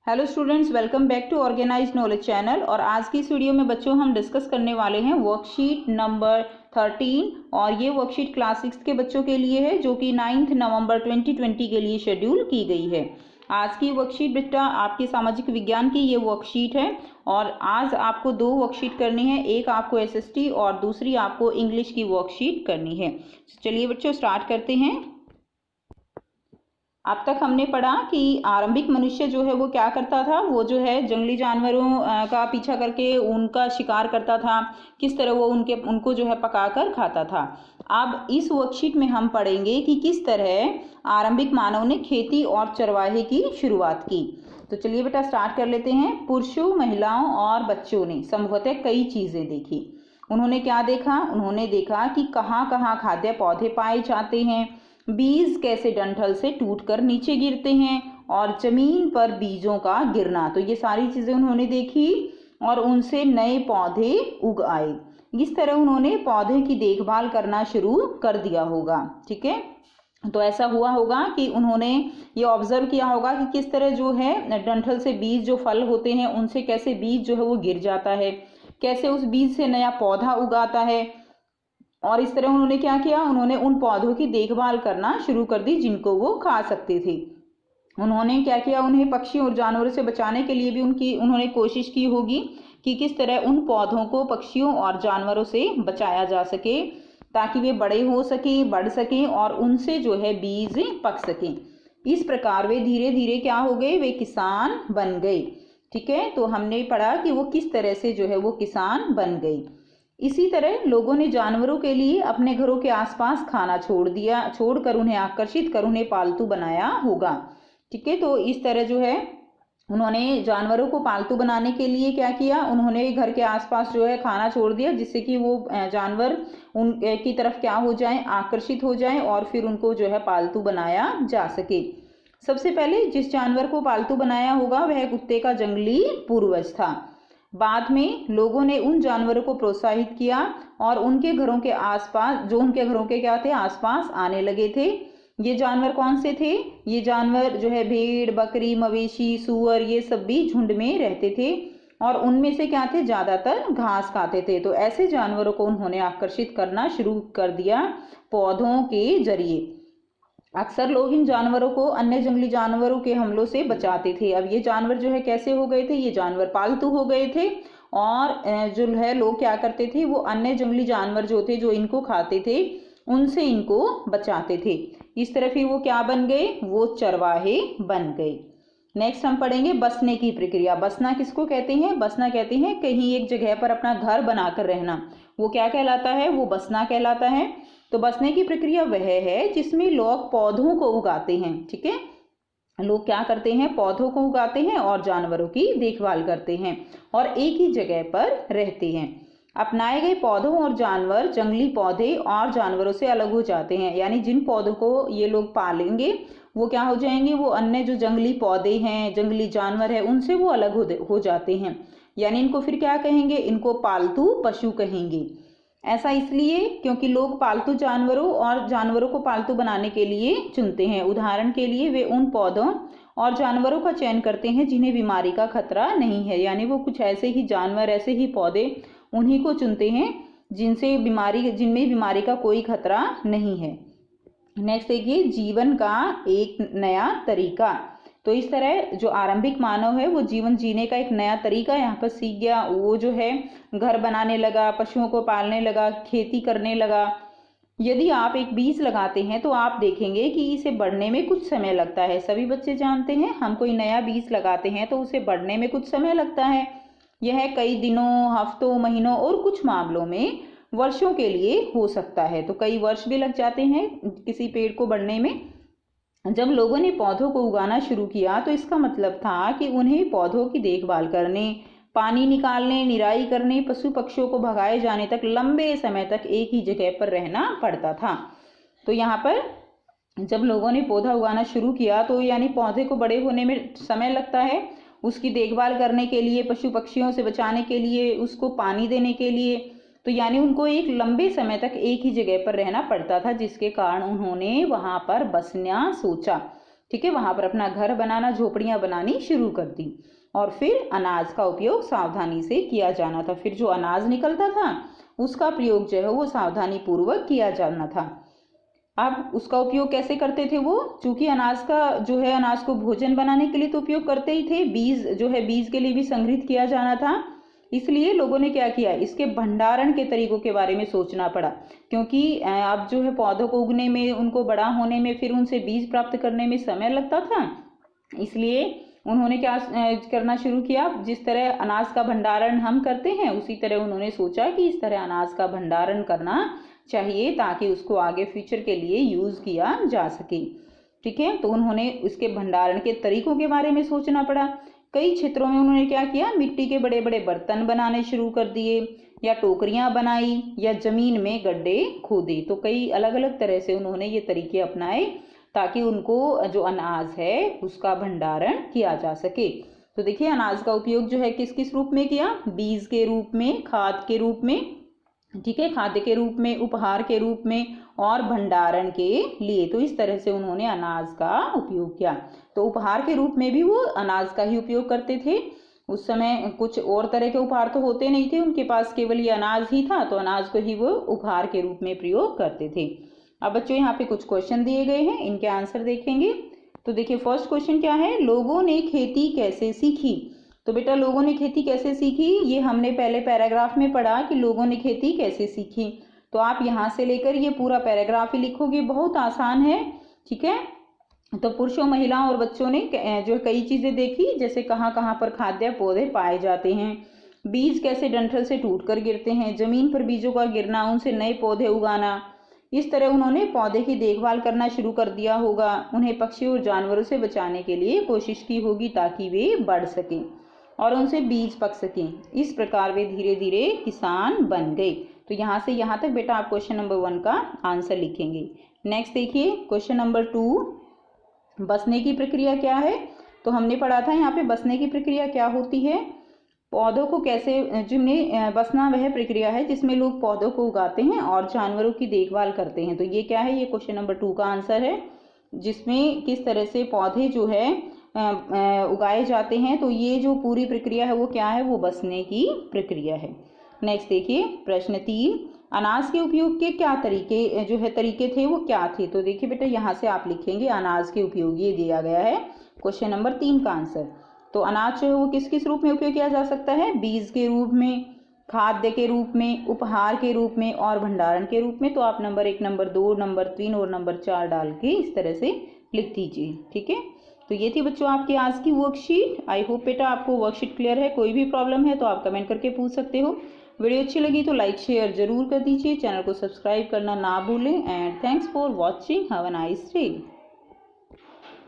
Hello students, welcome back to organised knowledge channel. और आज की इस वीडियो में बच्चों हम डिस्कस करने वाले हैं वर्कशीट नंबर 13। और ये वर्कशीट क्लास 6 के बच्चों के लिए है जो कि 9 नवंबर 2020 के लिए शेड्यूल की गई है। आज की वर्कशीट बेटा आपकी सामाजिक विज्ञान की ये वर्कशीट है और आज आपको दो वर्कशीट करनी है, एक आपको एसएसटी और दूसरी आपको इंग्लिश की वर्कशीट करनी है। चलिए बच्चों स्टार्ट करते हैं। अब तक हमने पढ़ा कि आरंभिक मनुष्य जो है वो क्या करता था, वो जो है जंगली जानवरों का पीछा करके उनका शिकार करता था, किस तरह वो उनको जो है पकाकर खाता था। अब इस वर्कशीट में हम पढ़ेंगे कि किस तरह आरंभिक मानव ने खेती और चरवाहे की शुरुआत की। तो चलिए बेटा स्टार्ट कर लेते हैं। पुरुषों, महिलाओं और बच्चों ने संभवतः कई चीज़ें देखी। उन्होंने क्या देखा? उन्होंने देखा कि कहाँ कहाँ खाद्य पौधे पाए जाते हैं, बीज कैसे डंठल से टूटकर नीचे गिरते हैं और जमीन पर बीजों का गिरना। तो ये सारी चीजें उन्होंने देखी और उनसे नए पौधे उग आए। इस तरह उन्होंने पौधे की देखभाल करना शुरू कर दिया होगा। ठीक है, तो ऐसा हुआ होगा कि उन्होंने ये ऑब्जर्व किया होगा कि किस तरह जो है डंठल से बीज जो फल होते हैं उनसे कैसे बीज जो है वो गिर जाता है, कैसे उस बीज से नया पौधा उगाता है। और इस तरह उन्होंने क्या किया? उन्होंने उन पौधों की देखभाल करना शुरू कर दी जिनको वो खा सकते थे। उन्होंने क्या किया? उन्हें पक्षियों और जानवरों से बचाने के लिए भी उन्होंने कोशिश की होगी कि किस तरह उन पौधों को पक्षियों और जानवरों से बचाया जा सके ताकि वे बड़े हो सके, बढ़ सकें और उनसे जो है बीज पक सकें। इस प्रकार वे धीरे धीरे क्या हो गए? वे किसान बन गए। ठीक है, तो हमने पढ़ा कि वो किस तरह से जो है वो किसान बन गई। इसी तरह लोगों ने जानवरों के लिए अपने घरों के आसपास खाना छोड़कर उन्हें आकर्षित कर उन्हें पालतू बनाया होगा। ठीक है, तो इस तरह जो है उन्होंने जानवरों को पालतू बनाने के लिए क्या किया? उन्होंने घर के आसपास जो है खाना छोड़ दिया जिससे कि वो जानवर उनकी तरफ क्या हो जाएं? आकर्षित हो जाएं और फिर उनको जो है पालतू बनाया जा सके। सबसे पहले जिस जानवर को पालतू बनाया होगा वह कुत्ते का जंगली पूर्वज था। बाद में लोगों ने उन जानवरों को प्रोत्साहित किया और उनके घरों के आसपास उनके घरों के क्या थे? आसपास आने लगे थे। ये जानवर कौन से थे? ये जानवर जो है भेड़, बकरी, मवेशी, सूअर, ये सब भी झुंड में रहते थे और उनमें से क्या थे? ज्यादातर घास खाते थे। तो ऐसे जानवरों को उन्होंने आकर्षित करना शुरू कर दिया पौधों के जरिए। अक्सर लोग इन जानवरों को अन्य जंगली जानवरों के हमलों से बचाते थे। अब ये जानवर जो है कैसे हो गए थे? ये जानवर पालतू हो गए थे और जो है लोग क्या करते थे? वो अन्य जंगली जानवर जो थे जो इनको खाते थे उनसे इनको बचाते थे। इस तरह फिर वो क्या बन गए? वो चरवाहे बन गए। नेक्स्ट हम पढ़ेंगे बसने की प्रक्रिया। बसना किसको कहते हैं? बसना कहते हैं कहीं एक जगह पर अपना घर बनाकर रहना। वो क्या कहलाता है? वो बसना कहलाता है। तो बसने की प्रक्रिया वह है जिसमें लोग पौधों को उगाते हैं। ठीक है, लोग क्या करते हैं? पौधों को उगाते हैं और जानवरों की देखभाल करते हैं और एक ही जगह पर रहते हैं। अपनाए गए पौधों और जानवर जंगली पौधे और जानवरों से अलग हो जाते हैं। यानी जिन पौधों को ये लोग पालेंगे वो क्या हो जाएंगे? वो अन्य जो जंगली पौधे हैं, जंगली जानवर है, उनसे वो अलग हो जाते हैं। यानी इनको फिर क्या कहेंगे? इनको पालतू पशु कहेंगे। ऐसा इसलिए क्योंकि लोग पालतू जानवरों और जानवरों को पालतू बनाने के लिए चुनते हैं। उदाहरण के लिए वे उन पौधों और जानवरों का चयन करते हैं जिन्हें बीमारी का खतरा नहीं है। यानी वो कुछ ऐसे ही जानवर, ऐसे ही पौधे उन्हीं को चुनते हैं जिनमें बीमारी का कोई खतरा नहीं है। नेक्स्ट देखिए जीवन का एक नया तरीका। तो इस तरह जो आरंभिक मानव है वो जीवन जीने का एक नया तरीका यहाँ पर सीख गया। वो जो है घर बनाने लगा, पशुओं को पालने लगा, खेती करने लगा। यदि आप एक बीज लगाते हैं तो आप देखेंगे कि इसे बढ़ने में कुछ समय लगता है। सभी बच्चे जानते हैं हम कोई नया बीज लगाते हैं तो उसे बढ़ने में कुछ समय लगता है। यह कई दिनों, हफ्तों, महीनों और कुछ मामलों में वर्षों के लिए हो सकता है। तो कई वर्ष भी लग जाते हैं किसी पेड़ को बढ़ने में। जब लोगों ने पौधों को उगाना शुरू किया तो इसका मतलब था कि उन्हें पौधों की देखभाल करने, पानी निकालने, निराई करने, पशु पक्षियों को भगाए जाने तक लंबे समय तक एक ही जगह पर रहना पड़ता था। तो यहाँ पर जब लोगों ने पौधा उगाना शुरू किया तो यानी पौधे को बड़े होने में समय लगता है, उसकी देखभाल करने के लिए, पशु पक्षियों से बचाने के लिए, उसको पानी देने के लिए। तो यानी उनको एक लंबे समय तक एक ही जगह पर रहना पड़ता था जिसके कारण उन्होंने वहां पर बसना सोचा। ठीक है, वहाँ पर अपना घर बनाना, झोपड़ियाँ बनानी शुरू कर दी। और फिर अनाज का उपयोग सावधानी से किया जाना था। फिर जो अनाज निकलता था उसका प्रयोग जो है वो सावधानी पूर्वक किया जाना था। अब उसका उपयोग कैसे करते थे वो, चूंकि अनाज का जो है, अनाज को भोजन बनाने के लिए तो उपयोग करते ही थे, बीज जो है बीज के लिए भी संग्रहित किया जाना था। इसलिए लोगों ने क्या किया, इसके भंडारण के तरीकों के बारे में सोचना पड़ा, क्योंकि अब जो है पौधों को उगने में, उनको बड़ा होने में, फिर उनसे बीज प्राप्त करने में समय लगता था। इसलिए उन्होंने क्या करना शुरू किया, जिस तरह अनाज का भंडारण हम करते हैं उसी तरह उन्होंने सोचा कि इस तरह अनाज का भंडारण करना चाहिए ताकि उसको आगे फ्यूचर के लिए यूज़ किया जा सके। ठीक है, तो उन्होंने उसके भंडारण के तरीकों के बारे में सोचना पड़ा। कई क्षेत्रों में उन्होंने क्या किया, मिट्टी के बड़े बड़े बर्तन बनाने शुरू कर दिए, या टोकरियां बनाई, या जमीन में गड्ढे खोदे। तो कई अलग अलग तरह से उन्होंने ये तरीके अपनाए ताकि उनको जो अनाज है उसका भंडारण किया जा सके। तो देखिए अनाज का उपयोग जो है किस किस रूप में किया, बीज के रूप में, खाद के रूप में, ठीक है, खाद्य के रूप में, उपहार के रूप में, और भंडारण के लिए। तो इस तरह से उन्होंने अनाज का उपयोग किया। तो उपहार के रूप में भी वो अनाज का ही उपयोग करते थे। उस समय कुछ और तरह के उपहार तो होते नहीं थे, उनके पास केवल ये अनाज ही था, तो अनाज को ही वो उपहार के रूप में प्रयोग करते थे। अब बच्चों यहाँ पे कुछ क्वेश्चन दिए गए हैं, इनके आंसर देखेंगे। तो देखिए फर्स्ट क्वेश्चन क्या है, लोगों ने खेती कैसे सीखी। तो बेटा लोगों ने खेती कैसे सीखी, ये हमने पहले पैराग्राफ में पढ़ा कि लोगों ने खेती कैसे सीखी। तो आप यहाँ से लेकर ये पूरा पैराग्राफ ही लिखोगे, बहुत आसान है। ठीक है, तो पुरुषों, महिलाओं और बच्चों ने जो कई चीज़ें देखी, जैसे कहाँ कहाँ पर खाद्य पौधे पाए जाते हैं, बीज कैसे डंठल से टूटकर गिरते हैं, जमीन पर बीजों का गिरना, उनसे नए पौधे उगाना। इस तरह उन्होंने पौधे की देखभाल करना शुरू कर दिया होगा। उन्हें पक्षियों और जानवरों से बचाने के लिए कोशिश की होगी ताकि वे बढ़ सकें और उनसे बीज पक सकें। इस प्रकार वे धीरे धीरे किसान बन गए। तो यहाँ से यहाँ तक बेटा आप क्वेश्चन नंबर 1 का आंसर लिखेंगे। नेक्स्ट देखिए क्वेश्चन नंबर 2, बसने की प्रक्रिया क्या है। तो हमने पढ़ा था यहाँ पे बसने की प्रक्रिया क्या होती है, पौधों को कैसे, जिनमें बसना वह प्रक्रिया है जिसमें लोग पौधों को उगाते हैं और जानवरों की देखभाल करते हैं। तो ये क्या है, ये क्वेश्चन नंबर 2 का आंसर है, जिसमें किस तरह से पौधे जो है उगाए जाते हैं। तो ये जो पूरी प्रक्रिया है वो क्या है, वो बसने की प्रक्रिया है। नेक्स्ट देखिए प्रश्न 3, अनाज के उपयोग के क्या तरीके जो है तरीके थे वो क्या थे। तो देखिए बेटा यहाँ से आप लिखेंगे अनाज के उपयोग, ये दिया गया है क्वेश्चन नंबर 3 का आंसर। तो अनाज जो है वो किस किस रूप में उपयोग किया जा सकता है, बीज के रूप में, खाद्य के रूप में, उपहार के रूप में और भंडारण के रूप में। तो आप नंबर 1, नंबर 2, नंबर 3 और नंबर 4 डाल के इस तरह से लिख दीजिए। ठीक है, तो ये थी बच्चों आपकी आज की वर्कशीट। आई होप बेटा आपको वर्कशीट क्लियर है। कोई भी प्रॉब्लम है तो आप कमेंट करके पूछ सकते हो। वीडियो अच्छी लगी तो लाइक शेयर जरूर कर दीजिए, चैनल को सब्सक्राइब करना ना भूलें। And thanks for watching, have a nice day.